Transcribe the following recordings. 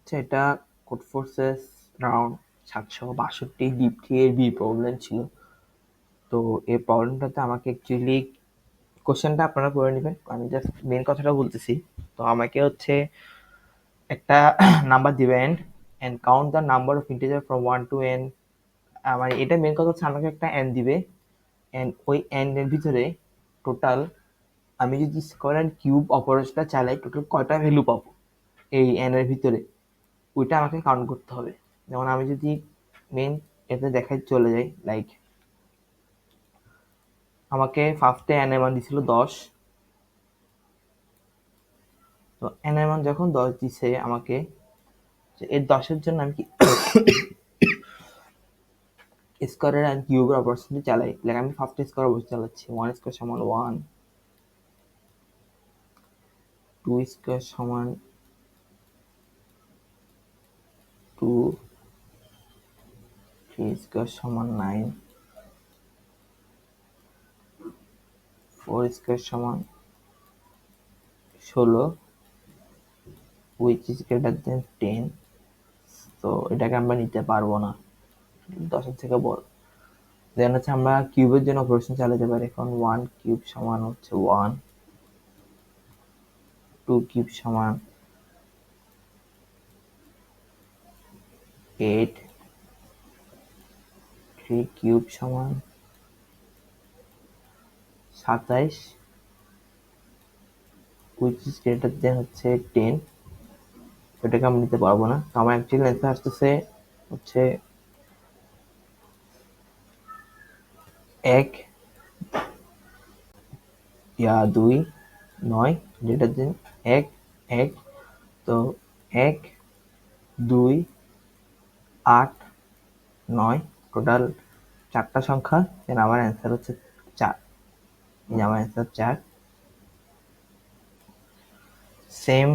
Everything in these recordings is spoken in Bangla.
হচ্ছে এটা কোড ফোর্সেস রাউন্ড 762 ডিপটি এর বি প্রবলেম ছিল। তো এই প্রবলেমটাতে আমাকে অ্যাকচুয়ালি কোশ্চেনটা আপনারা পড়ে নেবেন, আমি জাস্ট মেন কথাটা বলতেছি। তো আমাকে হচ্ছে একটা নাম্বার দিবেন and count the number of integer from 1 to n। আমার এটা মেন কথা হচ্ছে আমাকে একটা n দিবে এন্ড ওই n এর ভিতরে টোটাল আমি যদি স্কয়ার এন্ড কিউব অপারেশনটা চালাই টোটাল কয়টা ভ্যালু পাবো এই n এর ভিতরে, ওইটা আমাকে কাউন্ট করতে হবে। যেমন আমি যদি মেন এতে দেখাই চলে যাই, লাইক আমাকে ফার্স্টে n এর মান দিছিল 10। তো n এর মান যখন 10 দিছে আমাকে, এর 10-এর জন্য আমি কি স্কয়ার এন্ড কিউবের অপারেশনটি চালাই। লাইক আমি ফার্স্টে স্কয়ার অপারেশন চালাচ্ছি, 1 স্কয়ার সমান 1, 2 স্কয়ার সমান 2, 3 স্কয়ার সমান 9, 4 স্কয়ার সমান 16, which is greater than 10। তো এটাকে আমরা নিতে পারবো না, 10-এর থেকে বড়। দেন হচ্ছে আমরা কিউবের জন্য অপারেশন চালাতে পারি। এখন 1 কিউব সমান হচ্ছে 1, 2 কিউব সমান 8, 3 কিউব সমান 27, which is greater than হচ্ছে 10। এটাকে আমরা নিতে পারবো না। তো আমার অ্যাকচুয়ালি অ্যান্সার আসতেছে হচ্ছে 1 2 9 গ্রেটার দেন 1 1। তো 1 2 8 9 টোটাল 4টা সংখ্যা। দেন আমার অ্যান্সার হচ্ছে 4। আমার অ্যান্সার 4। সেম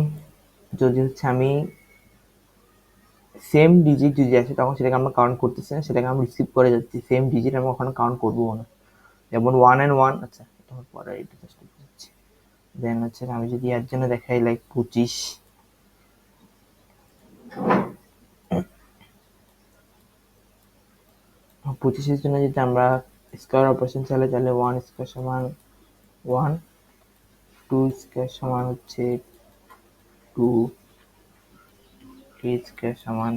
যদি হচ্ছে আমি সেম ডিজিট যদি আসে তখন সেটাকে আমরা কাউন্ট করতেছি না, সেটাকে আমরা রিসিভ করে যাচ্ছি। সেম ডিজিট আমরা ওখানে কাউন্ট করবো না। যেমন 1 and 1, আচ্ছা এটা আমার পরে এটা জাস্ট বুঝছি। দেন হচ্ছে আমি যদি এর জন্য দেখাই লাইক 25, 25-এর জন্য যদি আমরা স্কয়ার অপারেশন চালাই তাহলে 1 স্কয়ার সমান 1, 2 স্কয়ার সমান হচ্ছে 2, 3 স্কয়ার সমান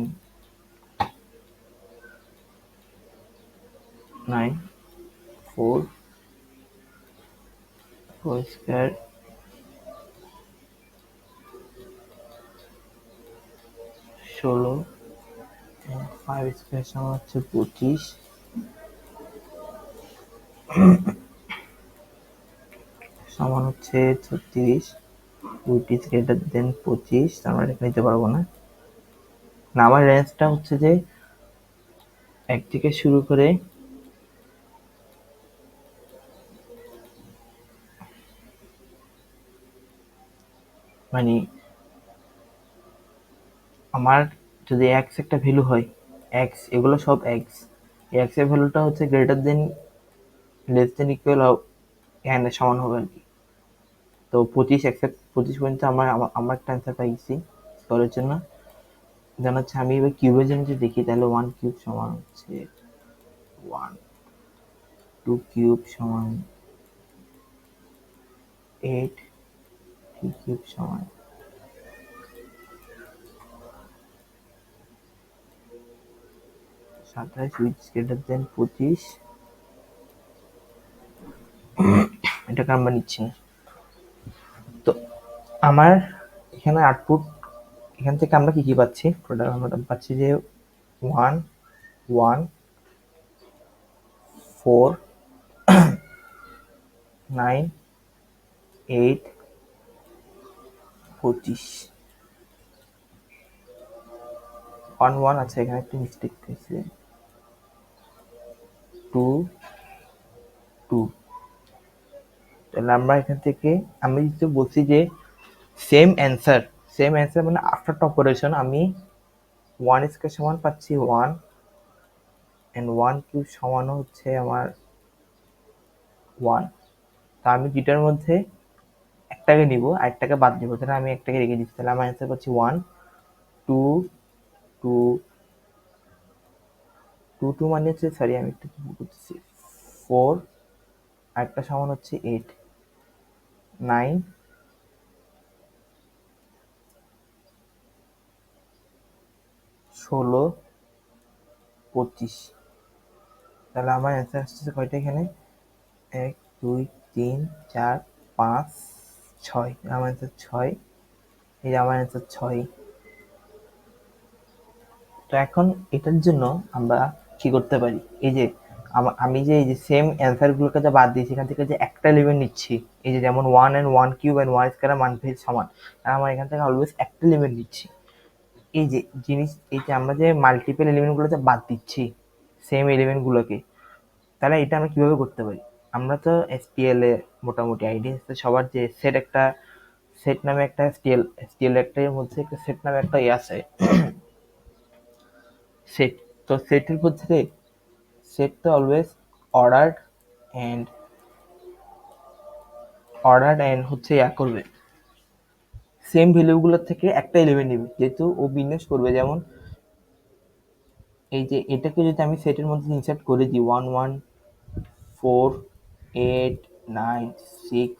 9, 4 স্কয়ার 16, 5 স্কয়ার সমান হচ্ছে 25, সমান হচ্ছে 36, which is greater than 25। আমরা এটা নিতে পারবো না। না, আমার রেঞ্জটা হচ্ছে যে 1 থেকে শুরু করে মানে আমার যদি x একটা ভ্যালু হয়, x এগুলো সব x, x এর ভ্যালুটা হচ্ছে greater than less than equal n এর সমান হবে আর কি। তো 25 অ্যাকসেপ্ট 25 পর্যন্ত আমার একটা অ্যান্সার পাইছি স্কোরের জন্য। দেন হচ্ছে আমি এবার কিউবের জন্য যদি দেখি তাহলে 1 কিউব সমান হচ্ছে 1, 2 কিউব সমান 8, 3 কিউব সমান 27, which is greater than 25। এটাকে আমরা নিচ্ছি না। তো আমার এখানে আউটপুট, এখান থেকে আমরা কি কি পাচ্ছি, টোটাল আমরা পাচ্ছি যে 1 1 4 9 8 25 1 1। আচ্ছা এখানে একটা মিস্টেক হয়েছে, 2 2। তাহলে আমরা এখান থেকে আমি যেহেতু বলছি যে সেম অ্যান্সার মানে আফটার অপারেশন আমি 1 স্কয়ার সমান পাচ্ছি 1 এন্ড 1 কিউব সমান হচ্ছে আমার 1। তা আমি দুটার মধ্যে একটাকে নিব আর একটাকে বাদ দিব, তাহলে আমি একটাকে রেখে দিচ্ছি, তাহলে আমার অ্যান্সার পাচ্ছি 1 টু টু টু টু মানে হচ্ছে, সরি আমি একটু ভুল করতেছি, 4, আরেকটা সমান হচ্ছে 8, 9, 16, 25। তাহলে আমার অ্যান্সার আসছে কয়টা এখানে? 1, 2, 3, 4, 5, 6। আমার অ্যান্সার 6। এই যে আমার অ্যান্সার 6। তো এখন এটার জন্য আমরা কি করতে পারি? এই যে আমি যে এই যে সেম অ্যান্সার গুলোকে যে বাদ দিয়েছি, এখান থেকে যে একটা এলিমেন্ট নিচ্ছি, এই যে যেমন 1 and 1 কিউব and 1 স্কয়ার মান ভেদ সমান, আর আমার এখান থেকে অলওয়েজ একটা এলিমেন্ট নিচ্ছি। এই যে জিনিস, এই যে আমরা যে মাল্টিপল এলিমেন্ট গুলো যে বাদ দিচ্ছি সেম এলিমেন্ট গুলোকে, তাহলে এটা আমরা কিভাবে করতে পারি? আমরা তো এসটিএল এ মোটামুটি আইডিয়া আছে সবার, যে সেট নামে একটা এসটিএল একটা এর মধ্যে একটা সেট নামে একটা আছে সেট। তো সেটের মধ্যে সেট তো অলওয়েজ অর্ডার্ড অ্যান্ড হচ্ছে করবে সেম ভ্যালুগুলোর থেকে একটা এলিমেন্ট নেবে, যেহেতু ও বিন্যাস করবে। যেমন এই যে এটাকে যদি আমি সেটের মধ্যে ইনসার্ট করে দিই 1, 1, 4, 8, 9, 6,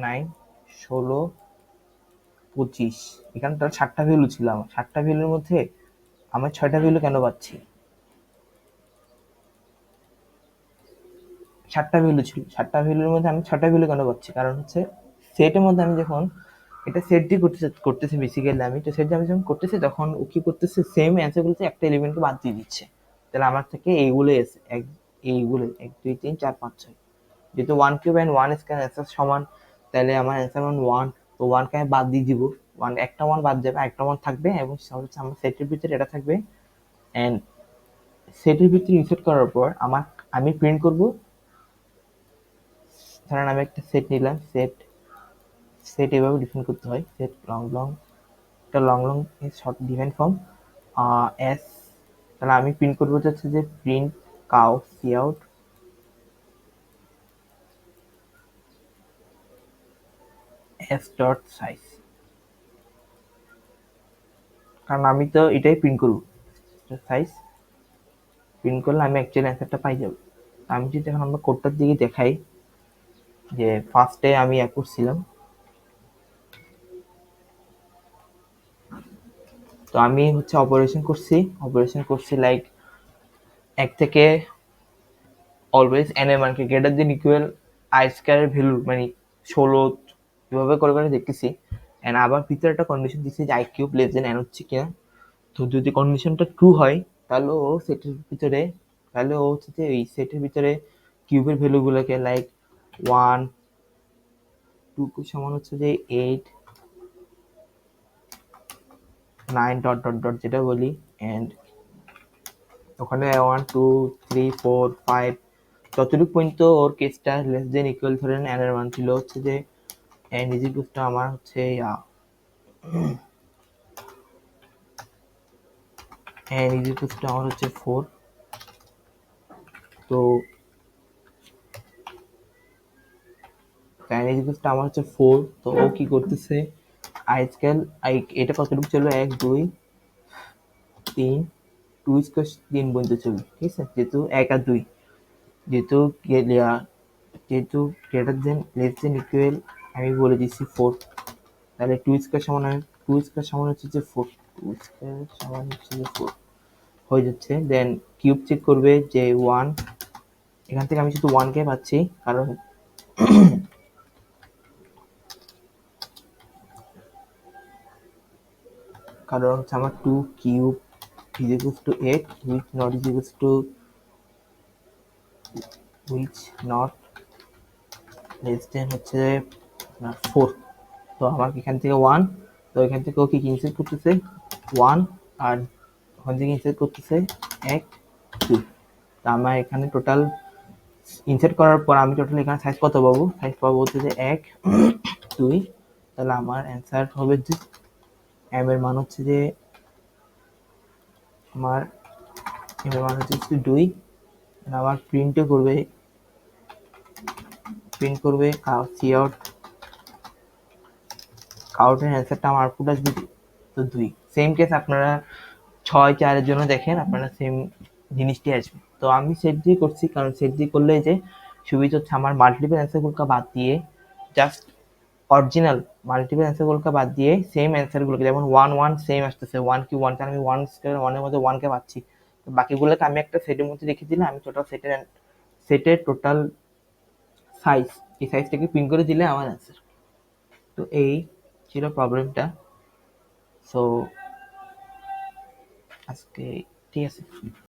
9, 16, 25, এখানে তার 7টা ভ্যালু ছিল। আমার 7টা ভ্যালুর মধ্যে আমার 6টা ভ্যালু কেন পাচ্ছি? 7টা ভ্যালু ছিল, 7টা ভ্যালুর মধ্যে আমি 6টা ভ্যালু কেন পাচ্ছি? কারণ হচ্ছে সেটের মধ্যে আমি যখন এটা সেট দিয়ে করতেছি বেসিক্যালি আমি, তো সেট আমি যখন করতেছি তখন ও কি করতেছে, সেম অ্যান্সারগুলোতে একটা এলিমেন্টকে বাদ দিয়ে দিচ্ছে। তাহলে আমার থেকে এইগুলো এসে এইগুলো 1, 2, 3, 4, 5, 6, যেহেতু 1 কিউব অ্যান্ড 1 স্কয়ার অ্যান্সার সমান, তাহলে আমার অ্যান্সার 1। তো 1 কে আমি বাদ দিয়ে দিব, একটা 1 বাদ যাবে, একটা 1 থাকবে, এবং হচ্ছে আমার সেটের ভিতরে এটা থাকবে। অ্যান্ড সেটের ভিতরে ইনসার্ট করার পর আমি প্রিন্ট করব। ধরেন আমি একটা সেট নিলাম, সেট এভাবে ডিফাইন করতে হয়, সেট লং একটা লং শর্ট ডিফাইন ফর্ম এস। তাহলে আমি প্রিন্ট করবো হচ্ছে যে প্রিন্ট কাউ সি আউট এস ডট সাইজ, কারণ আমি তো এটাই প্রিন্ট করবো, সাইজ প্রিন্ট করলে আমি অ্যাকচুয়ালি অ্যান্সারটা পাই যাবো। আমি যদি এখন আমরা কোডটার দিকে দেখাই, যে ফার্স্টে আমি করছিলাম, তো আমি হচ্ছে অপারেশন করছি লাইক 1 থেকে অলওয়েজ এন এর মানকে গ্রেটার দেন ইকুয়াল আই স্কয়ারের ভ্যালু মানে 16 এভাবে করে করে দেখতেছি। এন্ড আবার ভিতরে একটা কন্ডিশন দিচ্ছি যে I cube less than n হচ্ছে কিনা। তো যদি কন্ডিশনটা ট্রু হয়, তাহলে ও হচ্ছে যে এই সেটের ভিতরে কিউবের ভ্যালুগুলোকে লাইক 1, 2 সমান হচ্ছে যে 8, 9 ডট ডট ডট যেটা বলি, এন্ড ওখানে 1, 2, 3, 4, 5 যতটুকু পর্যন্ত ওর কেসটা লেস দেন ইকুয়াল ধরেন এন এর মান ছিল হচ্ছে যে এন ইজ ইকুয়াল টু আমার হচ্ছে এন ইজ ইকুয়াল টু আমার হচ্ছে 4। তো এন ইজ ইকুয়াল টু আমার হচ্ছে 4। তো ও কি করতেছে, আজকাল এটা কতটুকু চলবে, 1, 2, 3, 2 স্কোয়ার 3 পর্যন্ত চলবে, ঠিক আছে, যেহেতু 1 আর 2, যেহেতু যেহেতু greater than less than equal আমি বলে দিচ্ছি 4। তাহলে 2 স্কয়ার সমান 2 স্কয়ার সমান হচ্ছে যে 4, 2 স্কয়ার সমান হচ্ছে যে 4 হয়ে যাচ্ছে। দেন কিউব চেক করবে যে 1, এখান থেকে আমি শুধু 1 কে পাচ্ছি, কারণ হচ্ছে আমার 2 cube is equals to 8 which not less than হচ্ছে 4। তো আমার এখান থেকে 1, তো এখান থেকে ও কি ইনসার্ট করতেছে 1, আর ওখান থেকে ইনসার্ট করতেছে 1, 2। তো আমার এখানে টোটাল ইনসার্ট করার পর আমি টোটাল এখানে সাইজ কত পাবো? সাইজ পাবো হচ্ছে যে 1, 2। তাহলে আমার অ্যান্সার হবে যে এম এর মান হচ্ছে যে আমার এম এর মান হচ্ছে 2। আমার প্রিন্ট করবে সি আউট, কাউটের অ্যান্সারটা আমার আউটপুট আসবে তো 2 সেম কেস আপনারা 6 4 এর জন্য দেখেন আপনারা সেম জিনিসটি আসবে। তো আমি সেট দিয়ে করছি, কারণ সেট দিয়ে করলে যে সুবিধা হচ্ছে আমার মাল্টিপল অ্যান্সারগুলোকে বাদ দিয়ে জাস্ট অরিজিনাল মাল্টিপল অ্যান্সারগুলোকে বাদ দিয়ে সেম অ্যান্সারগুলোকে, যেমন 1 1 সেম আসতেছে, 1 কি 1, কারণ আমি 1 স্কয়ার 1 এর মধ্যে 1 কে পাচ্ছি। তো বাকিগুলোকে আমি একটা সেটের মধ্যে রেখে দিলে আমি টোটাল সেটের টোটাল সাইজ, এই সাইজটাকে প্রিন্ট করে দিলে আমার অ্যান্সার। তো এই ছিল প্রবলেমটা। সো আজকে ঠিক আছে।